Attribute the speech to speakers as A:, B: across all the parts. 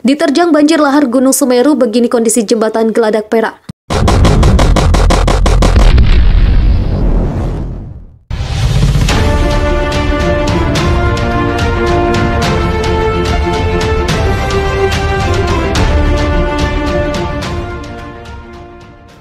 A: Diterjang banjir lahar Gunung Semeru, begini kondisi jembatan Geladak Perak.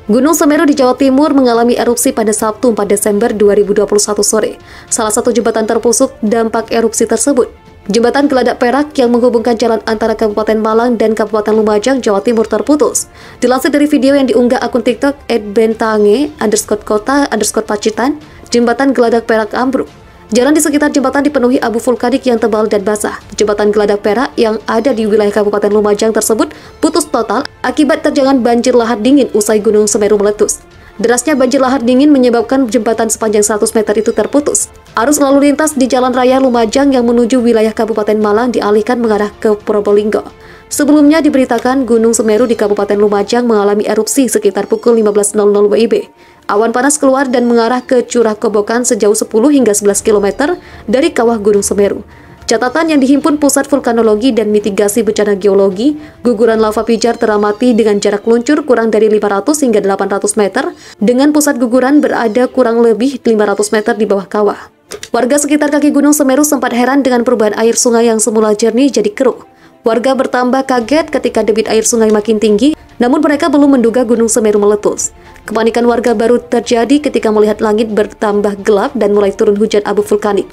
A: Gunung Semeru di Jawa Timur mengalami erupsi pada Sabtu 4 Desember 2021 sore. Salah satu jembatan terpusuk dampak erupsi tersebut. Jembatan Geladak Perak yang menghubungkan jalan antara Kabupaten Malang dan Kabupaten Lumajang, Jawa Timur terputus. Dilansir dari video yang diunggah akun TikTok @bentange_kota_pacitan, jembatan Geladak Perak ambruk. Jalan di sekitar jembatan dipenuhi abu vulkanik yang tebal dan basah. Jembatan Geladak Perak yang ada di wilayah Kabupaten Lumajang tersebut putus total akibat terjangan banjir lahar dingin usai Gunung Semeru meletus. Derasnya banjir lahar dingin menyebabkan jembatan sepanjang 100 meter itu terputus. Arus lalu lintas di Jalan Raya Lumajang yang menuju wilayah Kabupaten Malang dialihkan mengarah ke Probolinggo. Sebelumnya diberitakan Gunung Semeru di Kabupaten Lumajang mengalami erupsi sekitar pukul 15.00 WIB. Awan panas keluar dan mengarah ke Curah Kobokan sejauh 10 hingga 11 km dari kawah Gunung Semeru. Catatan yang dihimpun Pusat Vulkanologi dan Mitigasi Bencana Geologi, guguran lava pijar teramati dengan jarak luncur kurang dari 500 hingga 800 meter, dengan pusat guguran berada kurang lebih 500 meter di bawah kawah. Warga sekitar kaki Gunung Semeru sempat heran dengan perubahan air sungai yang semula jernih jadi keruh. Warga bertambah kaget ketika debit air sungai makin tinggi, namun mereka belum menduga Gunung Semeru meletus. Kepanikan warga baru terjadi ketika melihat langit bertambah gelap dan mulai turun hujan abu vulkanik.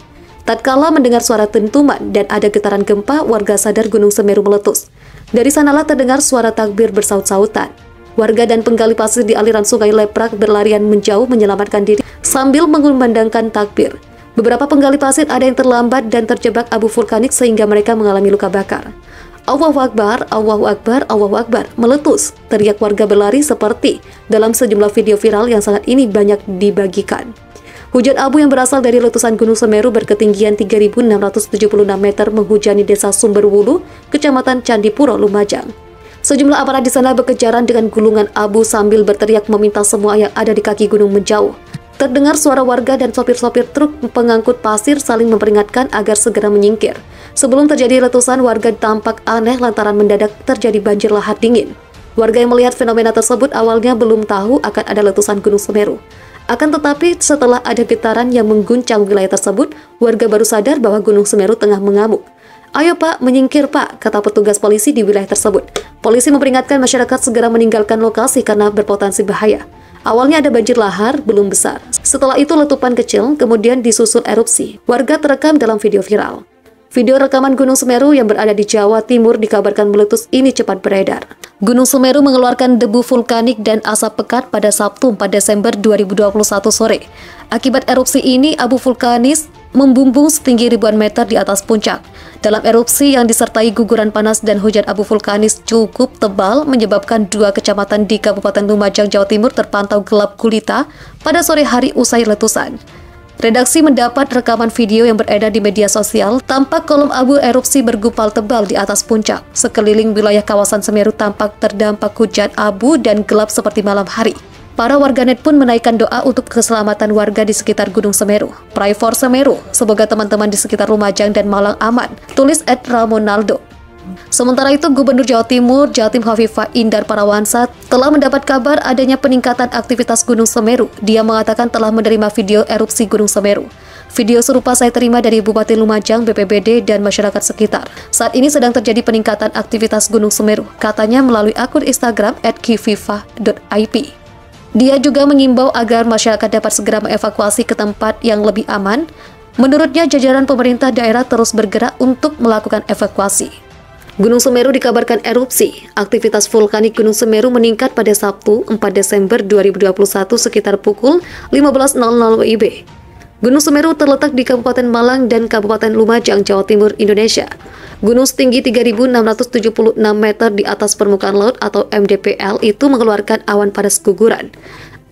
A: Tatkala mendengar suara dentuman dan ada getaran gempa, warga sadar Gunung Semeru meletus. Dari sanalah terdengar suara takbir bersaut-sautan. Warga dan penggali pasir di aliran sungai Leprak berlarian menjauh menyelamatkan diri sambil mengumandangkan takbir. Beberapa penggali pasir ada yang terlambat dan terjebak abu vulkanik sehingga mereka mengalami luka bakar. Allahu Akbar, Allahu Akbar, Allahu Akbar, meletus, teriak warga berlari seperti dalam sejumlah video viral yang saat ini banyak dibagikan. Hujan abu yang berasal dari letusan Gunung Semeru berketinggian 3.676 meter menghujani desa Sumberwulu, Kecamatan Candipuro, Lumajang. Sejumlah aparat di sana berkejaran dengan gulungan abu sambil berteriak meminta semua yang ada di kaki gunung menjauh. Terdengar suara warga dan sopir-sopir truk pengangkut pasir saling memperingatkan agar segera menyingkir. Sebelum terjadi letusan, warga tampak aneh lantaran mendadak terjadi banjir lahar dingin. Warga yang melihat fenomena tersebut awalnya belum tahu akan ada letusan Gunung Semeru. Akan tetapi, setelah ada getaran yang mengguncang wilayah tersebut, warga baru sadar bahwa Gunung Semeru tengah mengamuk. "Ayo Pak, menyingkir Pak," kata petugas polisi di wilayah tersebut. Polisi memperingatkan masyarakat segera meninggalkan lokasi karena berpotensi bahaya. Awalnya ada banjir lahar, belum besar. Setelah itu letupan kecil, kemudian disusul erupsi. Warga terekam dalam video viral. Video rekaman Gunung Semeru yang berada di Jawa Timur dikabarkan meletus ini cepat beredar. Gunung Semeru mengeluarkan debu vulkanik dan asap pekat pada Sabtu 4 Desember 2021 sore. Akibat erupsi ini, abu vulkanis membumbung setinggi ribuan meter di atas puncak. Dalam erupsi yang disertai guguran panas dan hujan abu vulkanis cukup tebal menyebabkan 2 kecamatan di Kabupaten Lumajang, Jawa Timur terpantau gelap gulita pada sore hari usai letusan. Redaksi mendapat rekaman video yang beredar di media sosial, tampak kolom abu erupsi bergupal tebal di atas puncak. Sekeliling wilayah kawasan Semeru tampak terdampak hujan abu dan gelap seperti malam hari. Para warganet pun menaikkan doa untuk keselamatan warga di sekitar Gunung Semeru. Pray for Semeru, semoga teman-teman di sekitar Lumajang dan Malang aman, tulis @Ramonaldo. Sementara itu, Gubernur Jawa Timur, Jatim Hovifah Indar Parawansa, telah mendapat kabar adanya peningkatan aktivitas Gunung Semeru. Dia mengatakan telah menerima video erupsi Gunung Semeru. Video serupa saya terima dari Bupati Lumajang, BPBD, dan masyarakat sekitar. Saat ini sedang terjadi peningkatan aktivitas Gunung Semeru, katanya melalui akun Instagram @kivifah.ip. Dia juga mengimbau agar masyarakat dapat segera mengevakuasi ke tempat yang lebih aman. Menurutnya, jajaran pemerintah daerah terus bergerak untuk melakukan evakuasi. Gunung Semeru dikabarkan erupsi. Aktivitas vulkanik Gunung Semeru meningkat pada Sabtu 4 Desember 2021 sekitar pukul 15.00 WIB. Gunung Semeru terletak di Kabupaten Malang dan Kabupaten Lumajang, Jawa Timur, Indonesia. Gunung setinggi 3.676 meter di atas permukaan laut atau MDPL itu mengeluarkan awan panas guguran.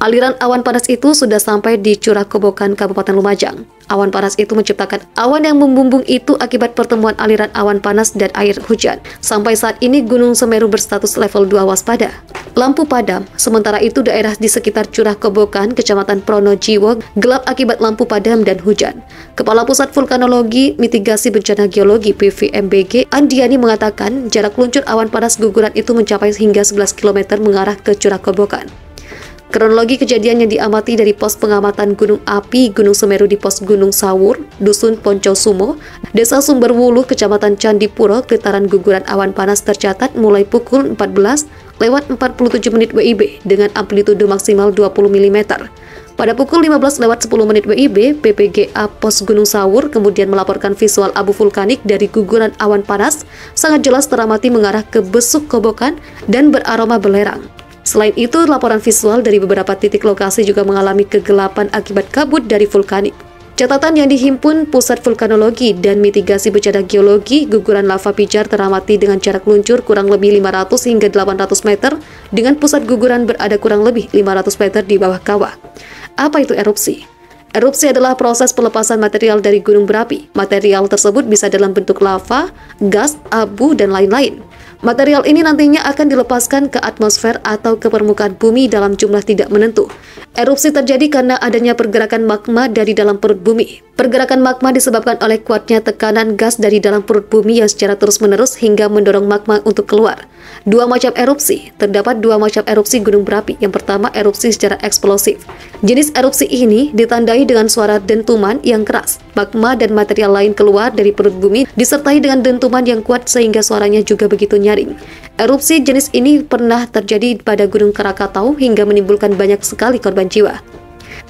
A: Aliran awan panas itu sudah sampai di Curah Kobokan, Kabupaten Lumajang. Awan panas itu menciptakan awan yang membumbung itu akibat pertemuan aliran awan panas dan air hujan. Sampai saat ini Gunung Semeru berstatus level 2 waspada. lampu padam. Sementara itu daerah di sekitar Curah Kobokan, Kecamatan Pronojiwo, gelap akibat lampu padam dan hujan. Kepala Pusat Vulkanologi Mitigasi Bencana Geologi PVMBG, Andiani mengatakan jarak luncur awan panas guguran itu mencapai hingga 11 km mengarah ke Curah Kobokan. Kronologi kejadian yang diamati dari pos pengamatan gunung api Gunung Semeru di pos Gunung Sawur, Dusun Poncosumo, Desa Sumberwulu, Kecamatan Candipuro, getaran guguran awan panas tercatat mulai pukul 14:47 WIB dengan amplitudo maksimal 20 mm. Pada pukul 15:10 WIB, PPGA Pos Gunung Sawur kemudian melaporkan visual abu vulkanik dari guguran awan panas sangat jelas teramati mengarah ke Besuk Kobokan dan beraroma belerang. Selain itu, laporan visual dari beberapa titik lokasi juga mengalami kegelapan akibat kabut dari vulkanik. Catatan yang dihimpun Pusat Vulkanologi dan Mitigasi Bencana Geologi, guguran lava pijar teramati dengan jarak luncur kurang lebih 500 hingga 800 meter, dengan pusat guguran berada kurang lebih 500 meter di bawah kawah. Apa itu erupsi? Erupsi adalah proses pelepasan material dari gunung berapi. Material tersebut bisa dalam bentuk lava, gas, abu, dan lain-lain. Material ini nantinya akan dilepaskan ke atmosfer atau ke permukaan bumi dalam jumlah tidak menentu. Erupsi terjadi karena adanya pergerakan magma dari dalam perut bumi. Pergerakan magma disebabkan oleh kuatnya tekanan gas dari dalam perut bumi yang secara terus-menerus hingga mendorong magma untuk keluar. Dua macam erupsi. Terdapat dua macam erupsi gunung berapi. Yang pertama, erupsi secara eksplosif. Jenis erupsi ini ditandai dengan suara dentuman yang keras. Magma dan material lain keluar dari perut bumi disertai dengan dentuman yang kuat sehingga suaranya juga begitu nyaring. Erupsi jenis ini pernah terjadi pada Gunung Krakatau hingga menimbulkan banyak sekali korban jiwa.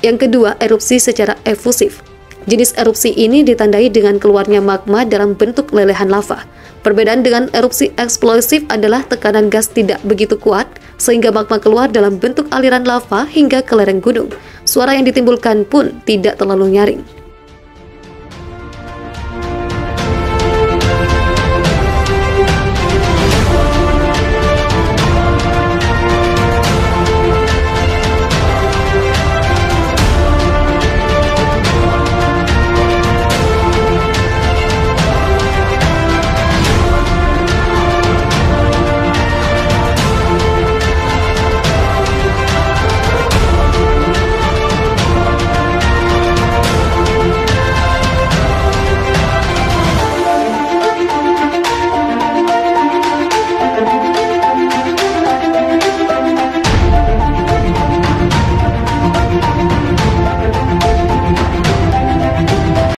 A: Yang kedua, erupsi secara efusif. Jenis erupsi ini ditandai dengan keluarnya magma dalam bentuk lelehan lava. Perbedaan dengan erupsi eksplosif adalah tekanan gas tidak begitu kuat, sehingga magma keluar dalam bentuk aliran lava hingga ke lereng gunung. Suara yang ditimbulkan pun tidak terlalu nyaring.